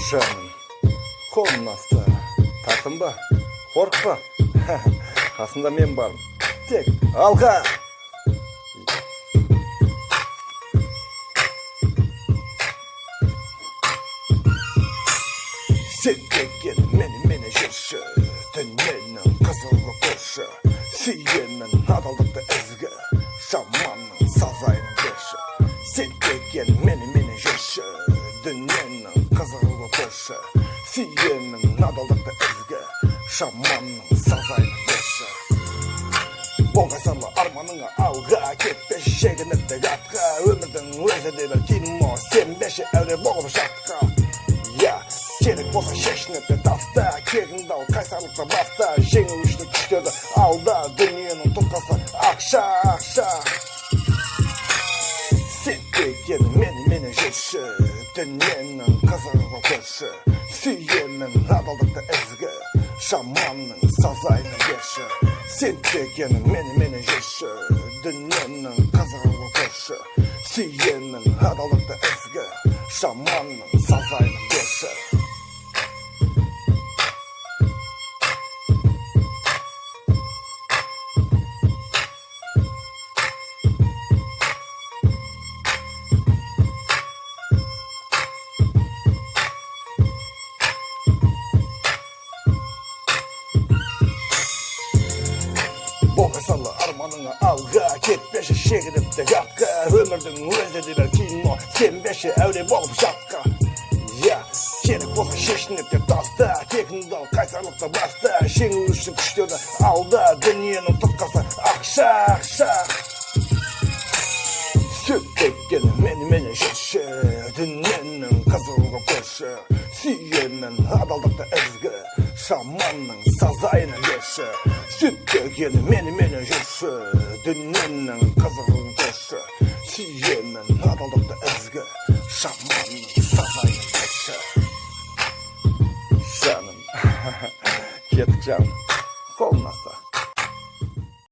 Жаным, қолым асты, тартынба, қорықпа, қасында мен бармын, тек алға! Сен деген мені жүрші, дүниенің қызығы көрші, сүйемін адалдықты ізгі, жаманның сазайын берші. Сен деген мені жүрші, дүниенің қызығы көрші, сүйемін адалдықты ізгі, жаманның сазайын берші. Болғасалы арманыңа алға, кетпеші шегініпті атқа, өмірдің өзі де бір кино, сенбеші әуре болып жатқа. Керек болса шешініп таста, кегіңді ал қайсарлықты баста, жеңіл үшті күштерді алда, дүниенің тұтқасы ақша. Сен деген мені жүрші, дүниенің қызығы көрші, сүйемін адалдықты ізгі, жаманның сазайын берші. Сен деген мені жүрші, дүниенің қызығы көрші, сүйемін адалдықты ізгі, жаманның сазайын берші. Болғасалы арманыңа алға, кетпеші шегініпті атқа, өмірдің өзі де бір кино, сенбеші әуре болып жатқа. Керек болса шешініп таста, кегіңді ал қайсарлықты баста, жеңіл үшін күштерді алда, дүниенің тұтқасы ақша. Сен деген мені жүрші, дүниенің қызығы көрші, сүйемін адалдықты ізгі, жаманның сазайын берші. Сен деген мені жүрші, дүниенің қызығы көрші, сүйемін адалдықты ізгі, жаманның сазайын берші. Жаным, кеттік жаным, қолын аста.